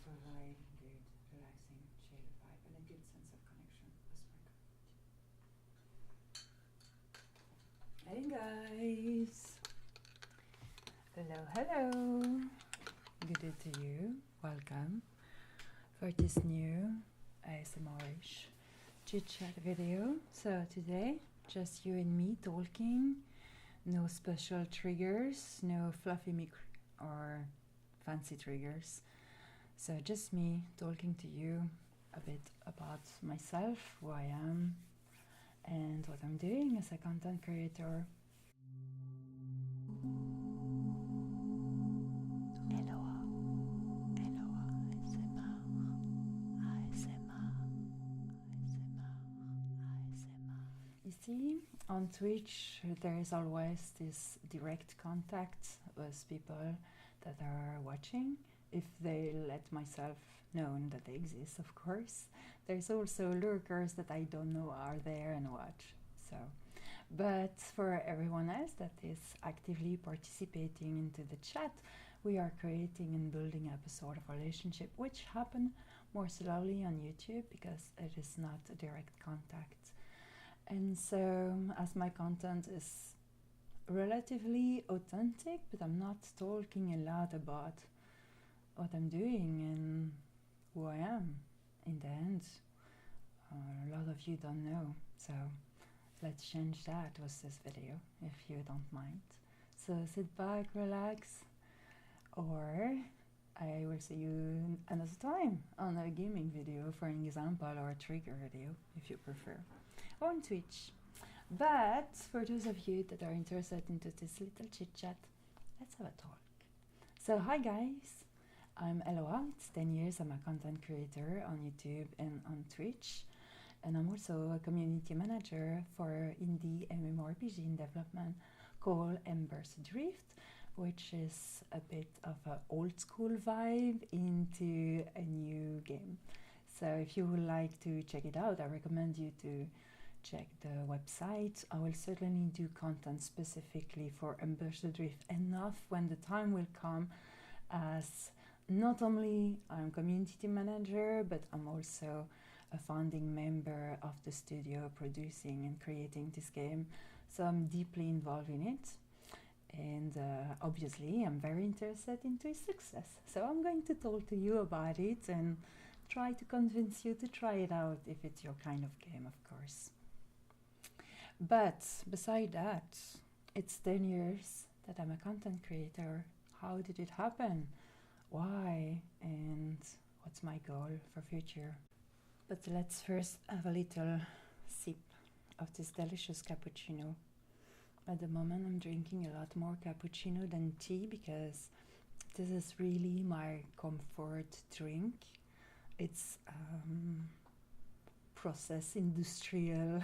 provide good, relaxing, chill vibe and a good sense of connection with my community. Hey guys! Hello! Good day to you. Welcome for this new ASMR-ish chit-chat video. So today, just you and me talking. No special triggers, no fluffy mic or fancy triggers. So just me talking to you a bit about myself, who I am, and what I'm doing as a content creator. You see, on Twitch there is always this direct contact with people that are watching, if they let myself know that they exist, of course. There's also lurkers that I don't know are there and watch. So, but for everyone else that is actively participating into the chat, we are creating and building up a sort of relationship, which happen more slowly on YouTube because it is not a direct contact. And so, as my content is relatively authentic, but I'm not talking a lot about what I'm doing and who I am. In the end, a lot of you don't know. So, let's change that with this video, if you don't mind. So, sit back, relax, or I will see you another time on a gaming video, for an example, or a trigger video, if you prefer, on Twitch. But for those of you that are interested into this little chit chat, let's have a talk. So hi guys, I'm ELLOA. It's 10 years I'm a content creator on YouTube and on Twitch, and I'm also a community manager for indie MMORPG in development called Embers Adrift, which is a bit of an old school vibe into a new game. So if you would like to check it out, I recommend you to check the website. I will certainly do content specifically for Embers Adrift enough when the time will come, as not only I'm community manager, but I'm also a founding member of the studio producing and creating this game. So I'm deeply involved in it. And obviously I'm very interested into its success. So I'm going to talk to you about it and try to convince you to try it out if it's your kind of game, of course. But beside that, it's 10 years that I'm a content creator. How did it happen? Why? And what's my goal for future? But let's first have a little sip of this delicious cappuccino. At the moment I'm drinking a lot more cappuccino than tea because this is really my comfort drink. It's processed industrial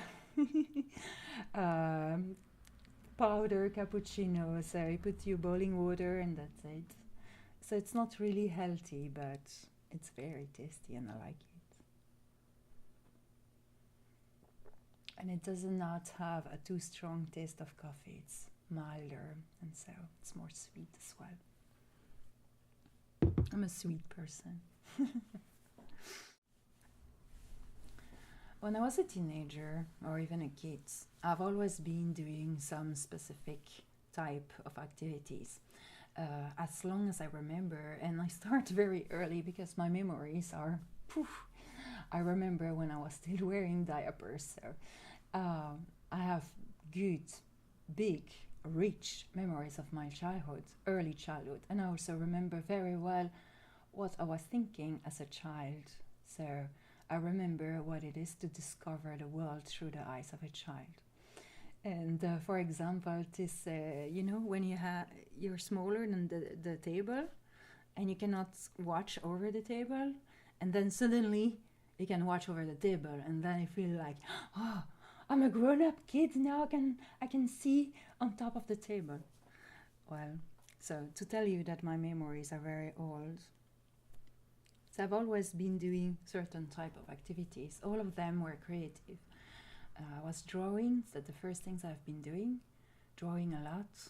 powder cappuccino, so you put your boiling water and that's it. So it's not really healthy, but it's very tasty and I like it. And it does not have a too strong taste of coffee. It's milder, and so it's more sweet as well. I'm a sweet person. When I was a teenager, or even a kid, I've always been doing some specific type of activities. As long as I remember, and I start very early because my memories are poof. I remember when I was still wearing diapers, so I have good, big, rich memories of my childhood, early childhood, and I also remember very well what I was thinking as a child. So I remember what it is to discover the world through the eyes of a child. And for example, this, you know, when you're smaller than the table, and you cannot watch over the table, and then suddenly you can watch over the table, and then you feel like, oh, I'm a grown-up kid now. I can see on top of the table. Well, so to tell you that my memories are very old. So I've always been doing certain type of activities. All of them were creative. I was drawing. So the first things I've been doing, drawing a lot.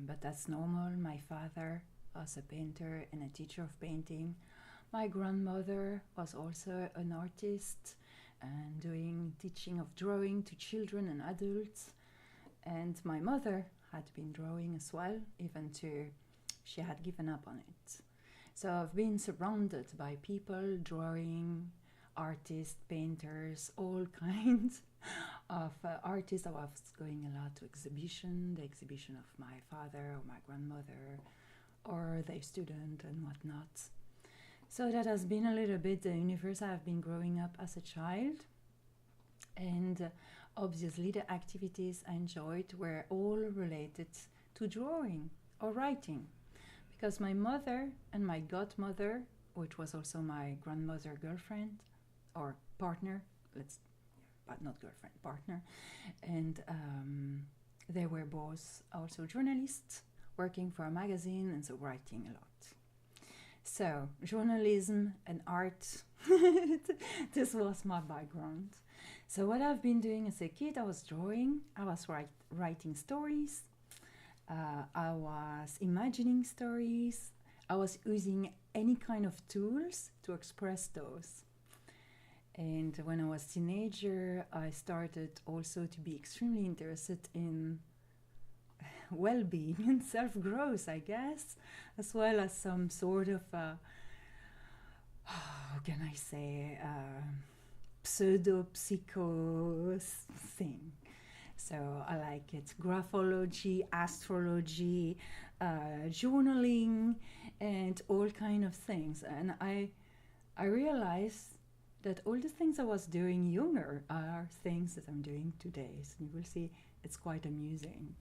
But that's normal. My father was a painter and a teacher of painting. My grandmother was also an artist and doing teaching of drawing to children and adults. And my mother had been drawing as well, even though she had given up on it. So I've been surrounded by people drawing, artists, painters, all kinds of artists. I was going a lot to exhibition, the exhibition of my father or my grandmother or their student and whatnot. So that has been a little bit the universe I've been growing up as a child. And obviously the activities I enjoyed were all related to drawing or writing. Because my mother and my godmother, which was also my grandmother girlfriend or partner, but not girlfriend, partner, and they were both also journalists working for a magazine and so writing a lot. So journalism and art, this was my background. So what I've been doing as a kid, I was drawing, I was writing stories, I was imagining stories, I was using any kind of tools to express those. And when I was a teenager, I started also to be extremely interested in well-being and self-growth, I guess, as well as some sort of, how can I say, pseudo-psycho thing. So I like it, graphology, astrology, journaling, and all kind of things. And I realized that all the things I was doing younger are things that I'm doing today. So you will see it's quite amusing.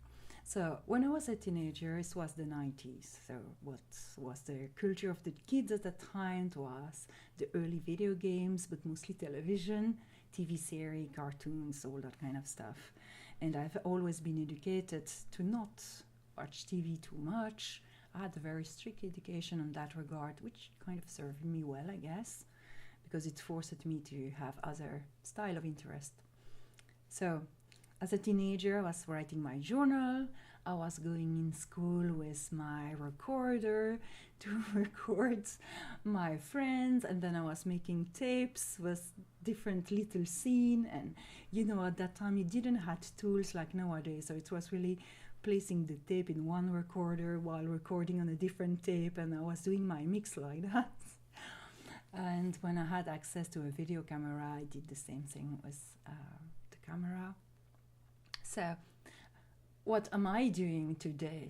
So when I was a teenager, it was the 90s. So what was the culture of the kids at the time? It was the early video games, but mostly television, TV series, cartoons, all that kind of stuff. And I've always been educated to not watch TV too much. I had a very strict education in that regard, which kind of served me well, I guess, because it forced me to have other style of interest. So as a teenager, I was writing my journal. I was going in school with my recorder to record my friends, and then I was making tapes with different little scene. And you know, at that time you didn't have tools like nowadays, so it was really placing the tape in one recorder while recording on a different tape, and I was doing my mix like that. And when I had access to a video camera, I did the same thing with the camera. So what am I doing today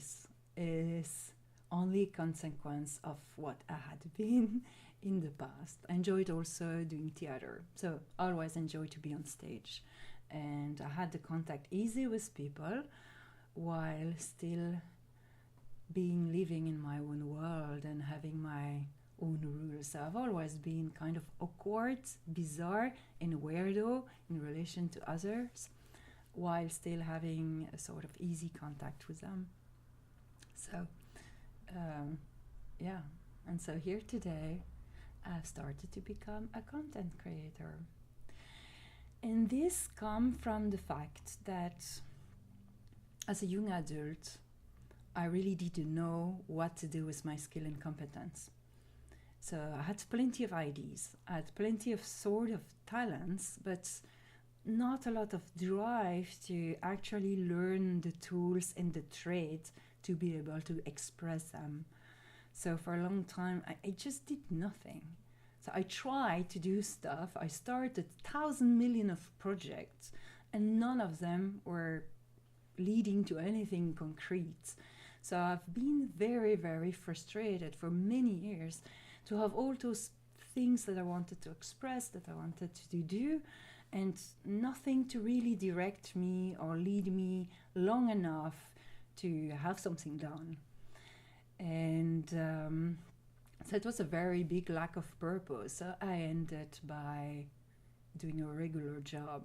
is only a consequence of what I had been in the past. I enjoyed also doing theater, so I always enjoyed to be on stage. And I had the contact easy with people while still living in my own world and having my own rules. So I've always been kind of awkward, bizarre, and weirdo in relation to others, while still having a sort of easy contact with them. So, yeah. And so here today, I've started to become a content creator. And this comes from the fact that as a young adult, I really didn't know what to do with my skill and competence. So I had plenty of ideas, I had plenty of sort of talents, but not a lot of drive to actually learn the tools and the trade to be able to express them. So for a long time, I just did nothing. So I tried to do stuff. I started 1,000 million of projects, and none of them were leading to anything concrete. So I've been very, very frustrated for many years to have all those things that I wanted to express, that I wanted to do, and nothing to really direct me or lead me long enough to have something done. And so it was a very big lack of purpose. So I ended by doing a regular job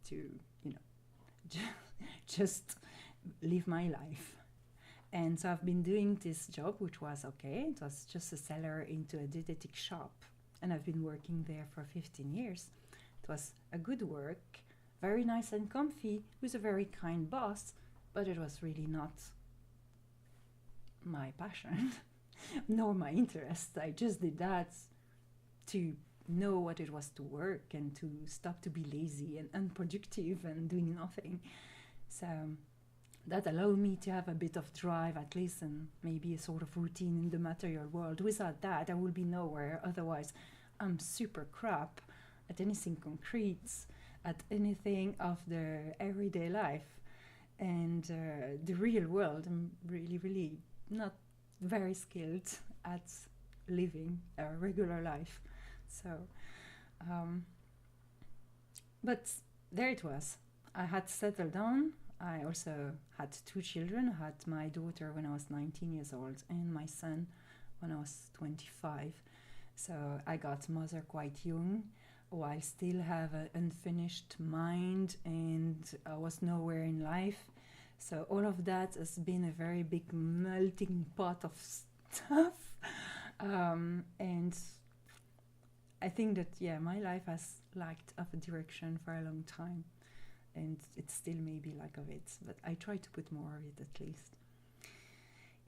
to, you know, just live my life. And so I've been doing this job, which was okay. It was just a seller into a dietetic shop. And I've been working there for 15 years. It was a good work, very nice and comfy, with a very kind boss, but it was really not my passion, nor my interest. I just did that to know what it was to work and to stop to be lazy and unproductive and doing nothing. So that allowed me to have a bit of drive at least, and maybe a sort of routine in the material world. Without that, I will be nowhere. Otherwise, I'm super crap at anything concrete, at anything of the everyday life. And the real world, I'm really, really not very skilled at living a regular life. So, but there it was. I had settled down. I also had 2 children. I had my daughter when I was 19 years old and my son when I was 25. So I got mother quite young, while still have an unfinished mind, and I was nowhere in life. So all of that has been a very big melting pot of stuff. And I think that, yeah, my life has lacked of a direction for a long time. And it still may be lack of it, but I try to put more of it at least.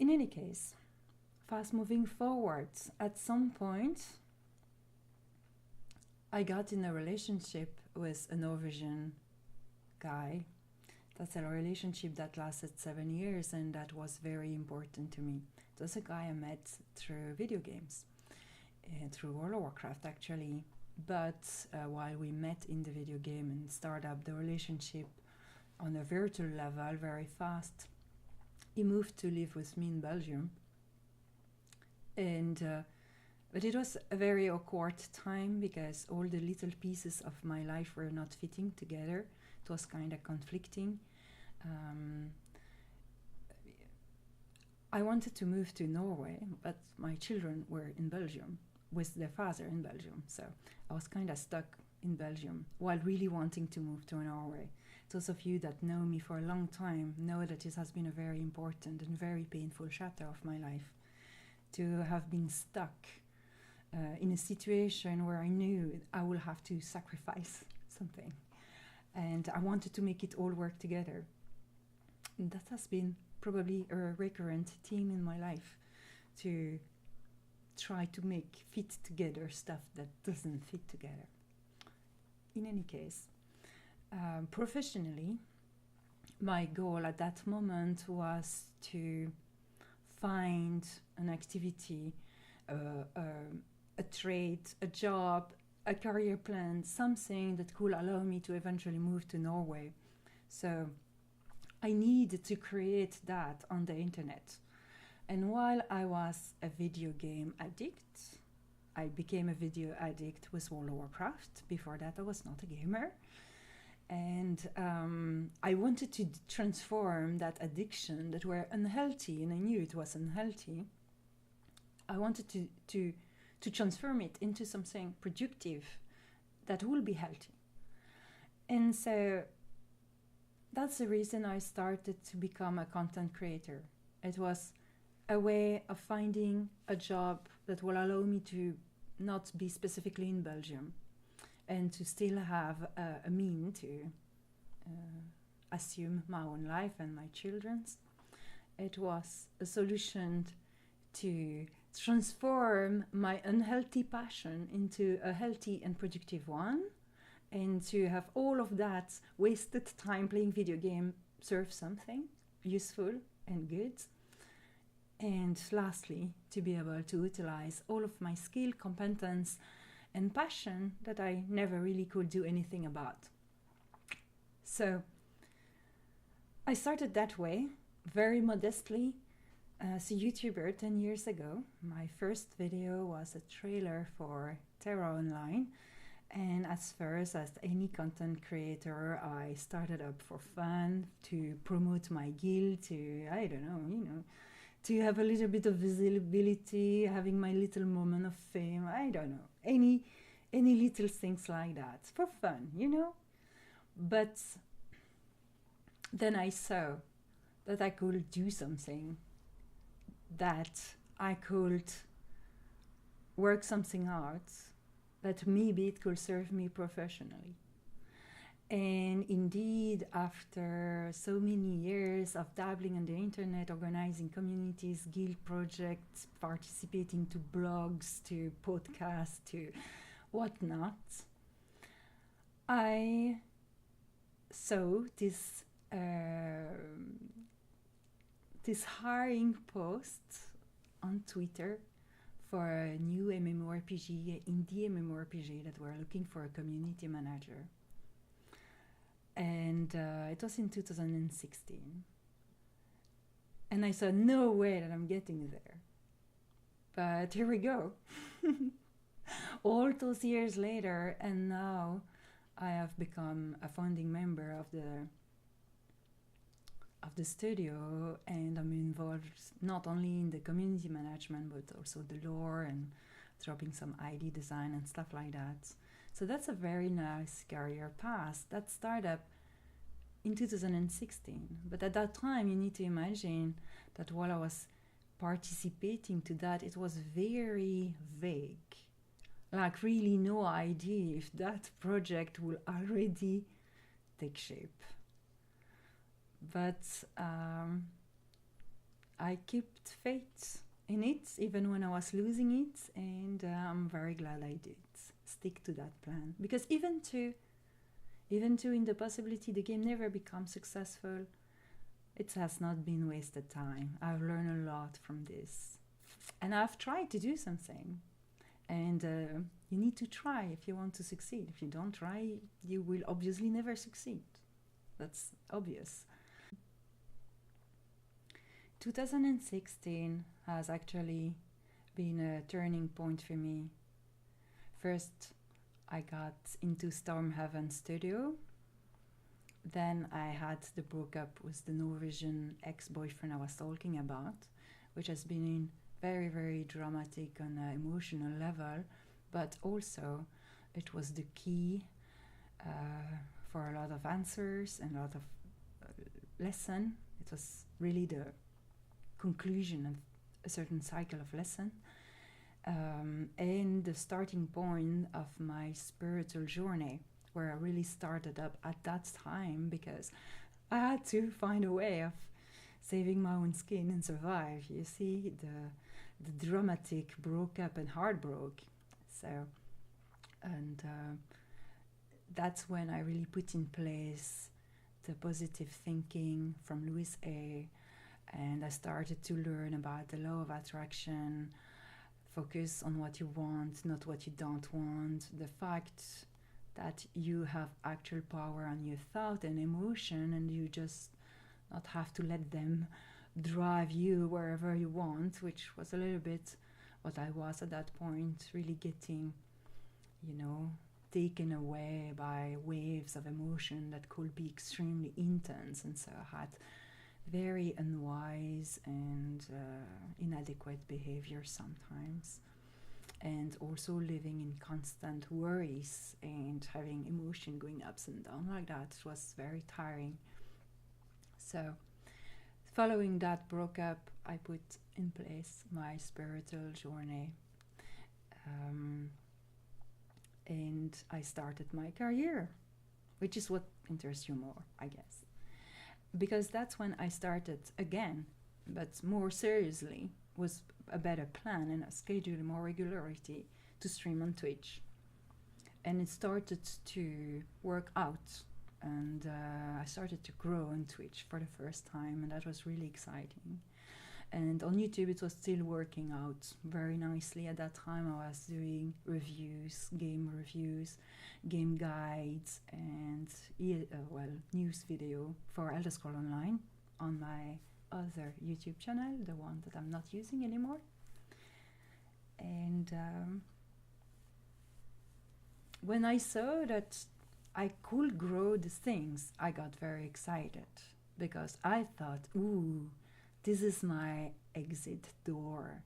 In any case, fast moving forward, at some point, I got in a relationship with a Norwegian guy. That's a relationship that lasted 7 years, and that was very important to me. It was a guy I met through video games, through World of Warcraft actually. But while we met in the video game and started up the relationship on a virtual level very fast, he moved to live with me in Belgium. And but it was a very awkward time because all the little pieces of my life were not fitting together. It was kind of conflicting. I wanted to move to Norway, but my children were in Belgium with their father in Belgium. So I was kind of stuck in Belgium while really wanting to move to Norway. Those of you that know me for a long time know that this has been a very important and very painful chapter of my life, to have been stuck in a situation where I knew I will have to sacrifice something. And I wanted to make it all work together. And that has been probably a recurrent theme in my life, to try to make fit together stuff that doesn't fit together. In any case, professionally, my goal at that moment was to find an activity, a trade, a job, a career plan, something that could allow me to eventually move to Norway. So I needed to create that on the internet. And while I was a video game addict, I became a video addict with World of Warcraft. Before that, I was not a gamer. And I wanted to transform that addiction that were unhealthy, and I knew it was unhealthy. I wanted to transform it into something productive that will be healthy. And so that's the reason I started to become a content creator. It was a way of finding a job that will allow me to not be specifically in Belgium and to still have a mean to assume my own life and my children's. It was a solution to transform my unhealthy passion into a healthy and productive one, and to have all of that wasted time playing video game serve something useful and good. And lastly, to be able to utilize all of my skill, competence, and passion that I never really could do anything about. So I started that way, very modestly, as a YouTuber 10 years ago. My first video was a trailer for Terra Online. And as first as any content creator, I started up for fun, to promote my guild, to, I don't know, to have a little bit of visibility, having my little moment of fame, I don't know, any little things like that, for fun, But then I saw that I could do something, that I could work something out, that maybe it could serve me professionally. And indeed, after so many years of dabbling on the internet, organizing communities, guild projects, participating to blogs, to podcasts, to whatnot, I saw this this hiring post on Twitter for a new MMORPG, indie MMORPG, that were looking for a community manager. And it was in 2016. And I said, no way that I'm getting there. But here we go. All those years later, and now I have become a founding member of the studio, and I'm involved not only in the community management, but also the lore and dropping some ID design and stuff like that. So that's a very nice career path that started up in 2016. But at that time, you need to imagine that while I was participating to that, it was very vague. Like really no idea if that project will already take shape. But I kept faith in it, even when I was losing it, and I'm very glad I did stick to that plan. Because even to in the possibility the game never becomes successful, it has not been wasted time. I've learned a lot from this. And I've tried to do something. And you need to try if you want to succeed. If you don't try, you will obviously never succeed. That's obvious. 2016 has actually been a turning point for me. First, I got into Stormhaven Studio. Then I had the breakup with the Norwegian ex-boyfriend I was talking about, which has been very, very dramatic on an emotional level, but also it was the key for a lot of answers and a lot of lesson. It was really the conclusion of a certain cycle of lesson, and the starting point of my spiritual journey, where I really started up at that time, because I had to find a way of saving my own skin and survive. You see, the dramatic broke up and heartbroke. So, and that's when I really put in place the positive thinking from Louis A. And I started to learn about the law of attraction, focus on what you want, not what you don't want, the fact that you have actual power on your thought and emotion, and you just not have to let them drive you wherever you want, which was a little bit what I was at that point, really getting, taken away by waves of emotion that could be extremely intense. And so I had very unwise and inadequate behavior sometimes, and also living in constant worries and having emotion going ups and down like that. It was very tiring. So following that breakup, I put in place my spiritual journey, and I started my career, which is what interests you more, I guess. Because that's when I started again, but more seriously, with a better plan and a schedule, more regularity to stream on Twitch. And it started to work out, and I started to grow on Twitch for the first time, and that was really exciting. And on YouTube, it was still working out very nicely. At that time, I was doing reviews, game guides, and news video for Elder Scrolls Online on my other YouTube channel, the one that I'm not using anymore. And when I saw that I could grow these things, I got very excited, because I thought, ooh, this is my exit door.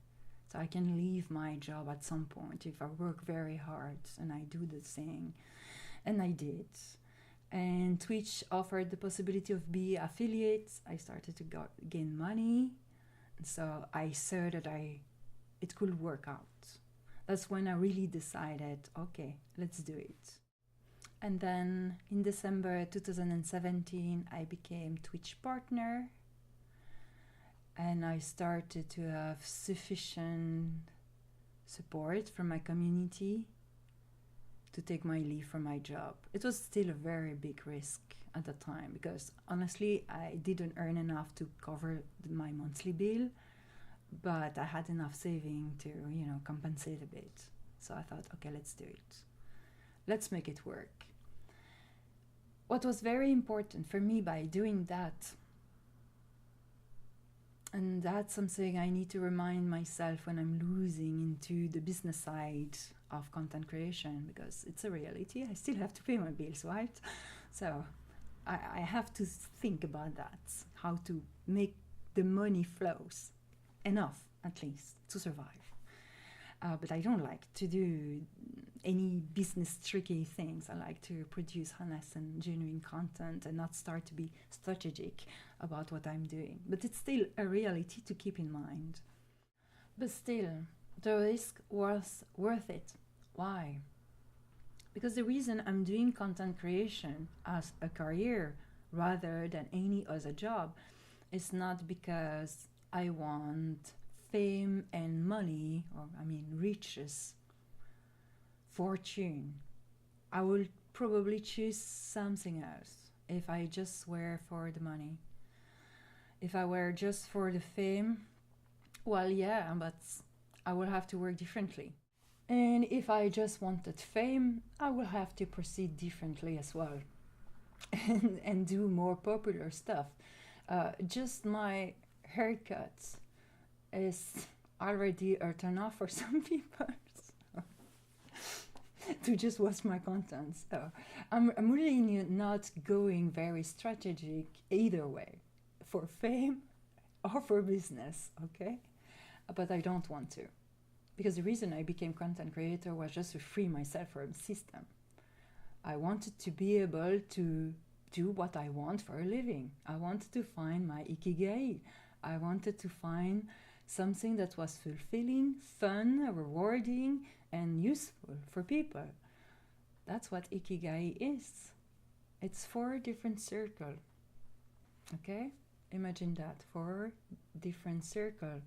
So I can leave my job at some point if I work very hard and I do the thing. And I did. And Twitch offered the possibility of being affiliates. I started to gain money. So I saw that it could work out. That's when I really decided, okay, let's do it. And then in December 2017, I became Twitch partner, and I started to have sufficient support from my community to take my leave from my job. It was still a very big risk at the time because honestly, I didn't earn enough to cover my monthly bill, but I had enough saving to, compensate a bit. So I thought, okay, let's do it. Let's make it work. What was very important for me by doing that, and that's something I need to remind myself when I'm losing into the business side of content creation, because it's a reality. I still have to pay my bills, right? So I have to think about that, how to make the money flows enough, at least, to survive. But I don't like to do any business tricky things. I like to produce honest and genuine content and not start to be strategic about what I'm doing. But it's still a reality to keep in mind. But still, the risk was worth it. Why? Because the reason I'm doing content creation as a career rather than any other job is not because I want fame and money, riches, fortune. I will probably choose something else if I just were for the money. If I were just for the fame, well, yeah, but I will have to work differently. And if I just wanted fame, I will have to proceed differently as well and do more popular stuff. Just my haircut is already a turn off for some people to just watch my content. So I'm really not going very strategic either way, for fame or for business, okay? But I don't want to. Because the reason I became content creator was just to free myself from the system. I wanted to be able to do what I want for a living. I wanted to find my Ikigai. I wanted to find something that was fulfilling, fun, rewarding, and useful for people. That's what Ikigai is. It's 4 different circles. Okay? Imagine that, 4 different circles.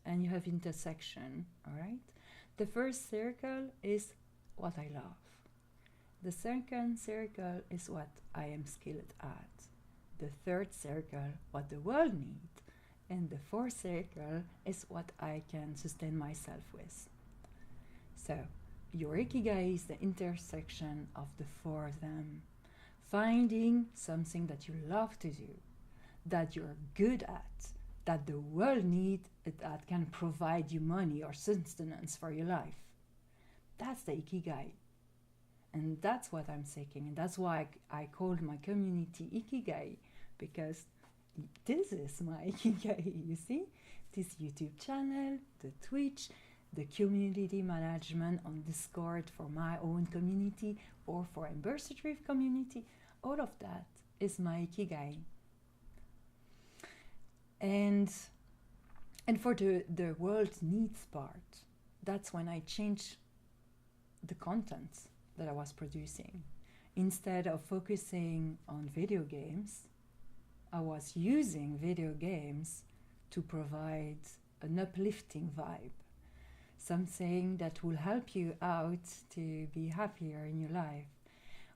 And you have intersection, all right? The first circle is what I love. The second circle is what I am skilled at. The third circle, what the world needs. And the fourth circle is what I can sustain myself with. So, your Ikigai is the intersection of the 4 of them. Finding something that you love to do, that you're good at, that the world needs, that can provide you money or sustenance for your life. That's the Ikigai. And that's what I'm seeking. And that's why I called my community Ikigai, because this is my Ikigai, you see? This YouTube channel, the Twitch, the community management on Discord for my own community or for Embers Adrift community, all of that is my Ikigai. And for the world needs part, that's when I changed the content that I was producing. Instead of focusing on video games, I was using video games to provide an uplifting vibe, something that will help you out to be happier in your life,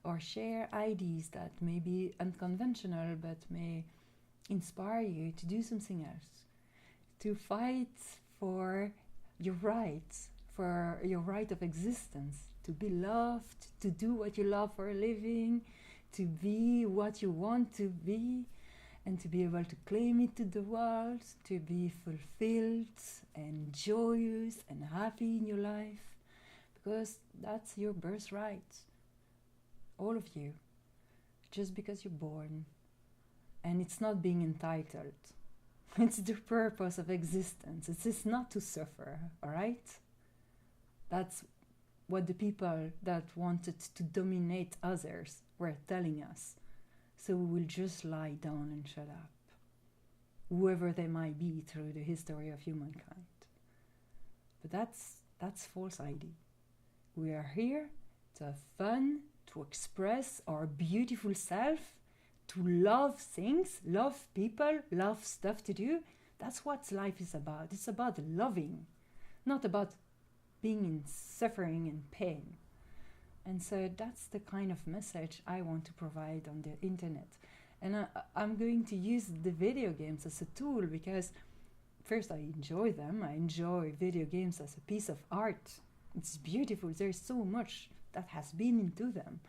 or share ideas that may be unconventional but may inspire you to do something else, to fight for your rights, for your right of existence, to be loved, to do what you love for a living, to be what you want to be, and to be able to claim it to the world, to be fulfilled and joyous and happy in your life, because that's your birthright, all of you, just because you're born. And it's not being entitled. It's the purpose of existence. It's not to suffer, all right? That's what the people that wanted to dominate others were telling us. So we will just lie down and shut up, whoever they might be through the history of humankind. But that's false idea. We are here to have fun, to express our beautiful self, to love things, love people, love stuff to do. That's what life is about. It's about loving, not about being in suffering and pain. And so that's the kind of message I want to provide on the internet. And I'm going to use the video games as a tool because first I enjoy them. I enjoy video games as a piece of art. It's beautiful. There's so much that has been into them.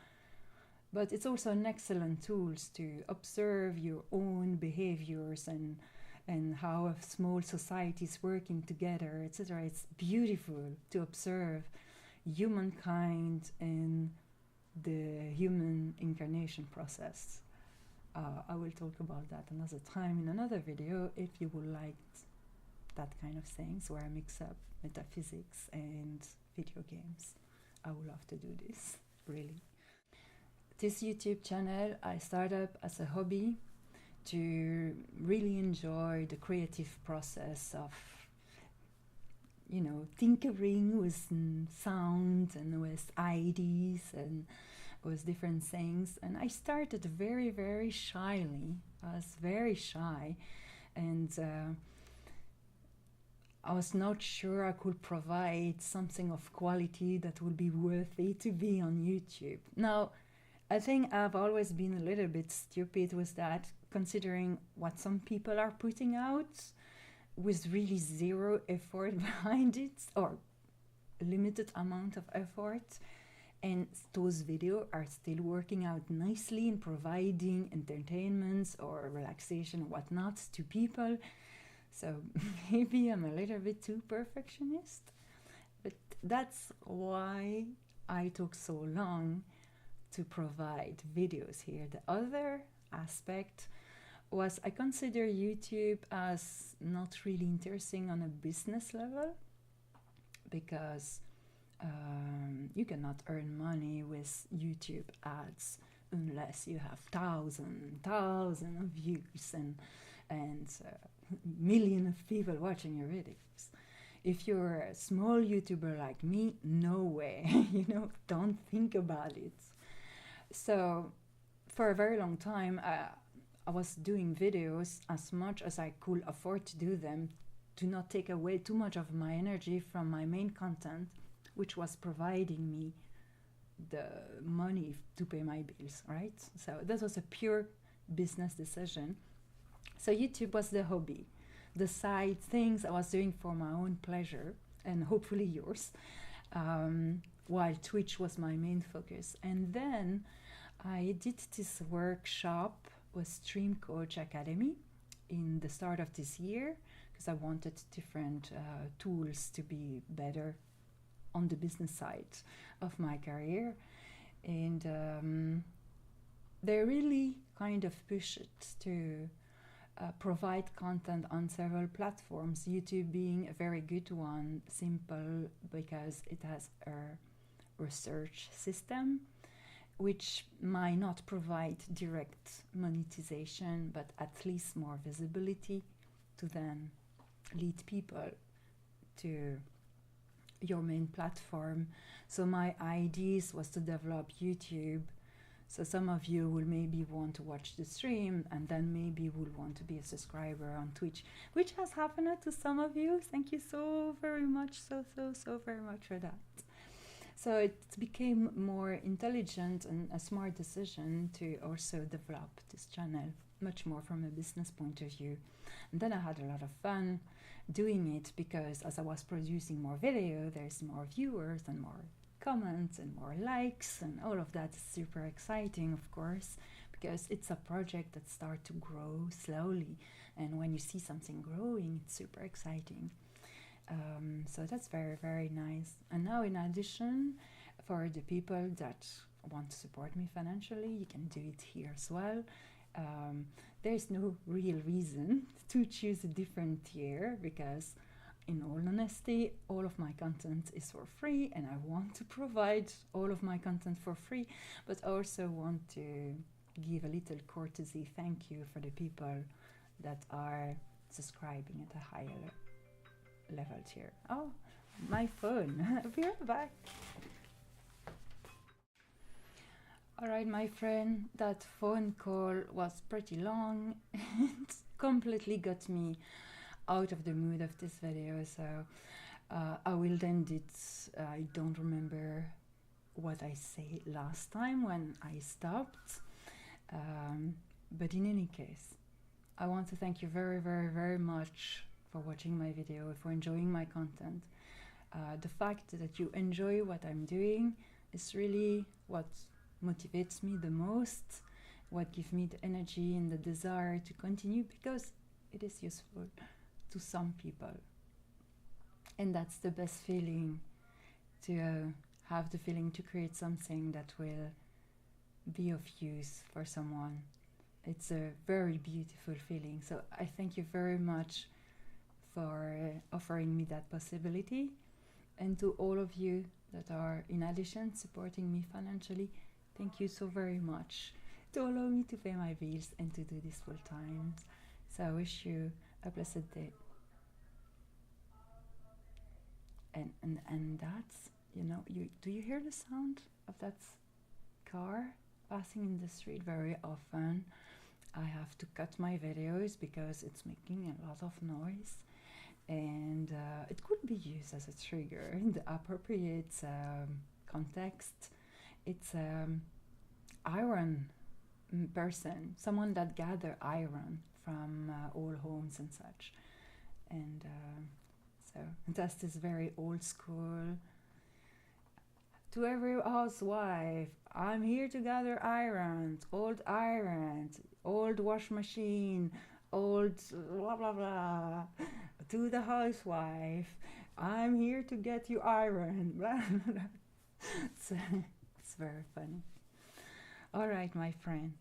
But it's also an excellent tool to observe your own behaviors and how a small society is working together, etc. It's beautiful to observe humankind and the human incarnation process. I will talk about that another time in another video if you would like that kind of things where I mix up metaphysics and video games. I would love to do this, really. This YouTube channel I started up as a hobby to really enjoy the creative process of, you know, tinkering with sound and with ideas and with different things. And I started very, very shyly. I was very shy, and I was not sure I could provide something of quality that would be worthy to be on YouTube. Now, I think I've always been a little bit stupid with that, considering what some people are putting out with really zero effort behind it, or a limited amount of effort. And those videos are still working out nicely in providing entertainment or relaxation or whatnot to people. So maybe I'm a little bit too perfectionist, but that's why I took so long to provide videos here. The other aspect was I consider YouTube as not really interesting on a business level, because you cannot earn money with YouTube ads unless you have thousands of views and millions of people watching your videos. If you're a small YouTuber like me, no way, you know, don't think about it. So for a very long time, I was doing videos as much as I could afford to do them, to not take away too much of my energy from my main content, which was providing me the money to pay my bills, right? So that was a pure business decision. So YouTube was the hobby, the side things I was doing for my own pleasure, and hopefully yours, while Twitch was my main focus. And then I did this workshop with Stream Coach Academy in the start of this year, because I wanted different tools to be better on the business side of my career. And they really kind of push it to provide content on several platforms, YouTube being a very good one, simple because it has a research system which might not provide direct monetization, but at least more visibility to then lead people to your main platform. So my ideas was to develop YouTube. So some of you will maybe want to watch the stream and then maybe will want to be a subscriber on Twitch, which has happened to some of you. Thank you so very much, so very much for that. So it became more intelligent and a smart decision to also develop this channel much more from a business point of view. And then I had a lot of fun doing it, because as I was producing more video, there's more viewers and more comments and more likes, and all of that is super exciting, of course, because it's a project that starts to grow slowly, and when you see something growing, it's super exciting. So that's very, very nice. And now, in addition, for the people that want to support me financially, you can do it here as well. There's no real reason to choose a different tier, because in all honesty, all of my content is for free, and I want to provide all of my content for free, but also want to give a little courtesy thank you for the people that are subscribing at a higher level tier. Oh, my phone. I'll be right back. Alright, my friend, that phone call was pretty long and completely got me out of the mood of this video, so I will end it. I don't remember what I said last time when I stopped, but in any case, I want to thank you very, very, very much for watching my video, for enjoying my content. The fact that you enjoy what I'm doing is really what motivates me the most, what gives me the energy and the desire to continue, because it is useful to some people. And that's the best feeling, to have the feeling to create something that will be of use for someone. It's a very beautiful feeling. So I thank you very much for offering me that possibility. And to all of you that are, in addition, supporting me financially, thank you so very much to allow me to pay my bills and to do this full time. So I wish you a blessed day. And that's, you know, do you hear the sound of that car passing in the street? Very often I have to cut my videos because it's making a lot of noise, and it could be used as a trigger in the appropriate context. It's iron person, someone that gather iron from old homes and such, and so that's this very old school. To every housewife, I'm here to gather irons, old wash machine, old blah blah blah. To the housewife, I'm here to get you iron. Blah, blah, blah. So, it's very funny. All right, my friend,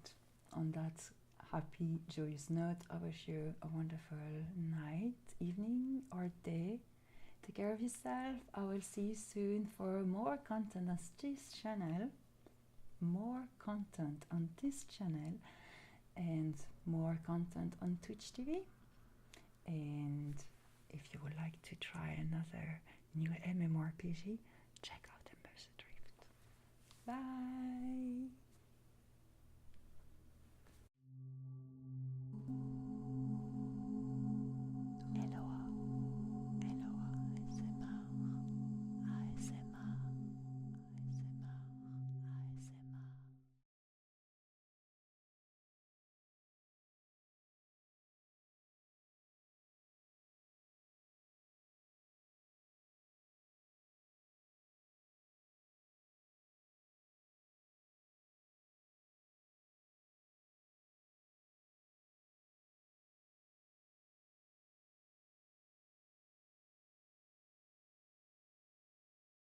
on that happy, joyous note, I wish you a wonderful night, evening, or day. Take care of yourself. I will see you soon for more content on this channel. More content on this channel and more content on Twitch TV. And if you would like to try another new MMORPG, check out Embers Adrift. Bye!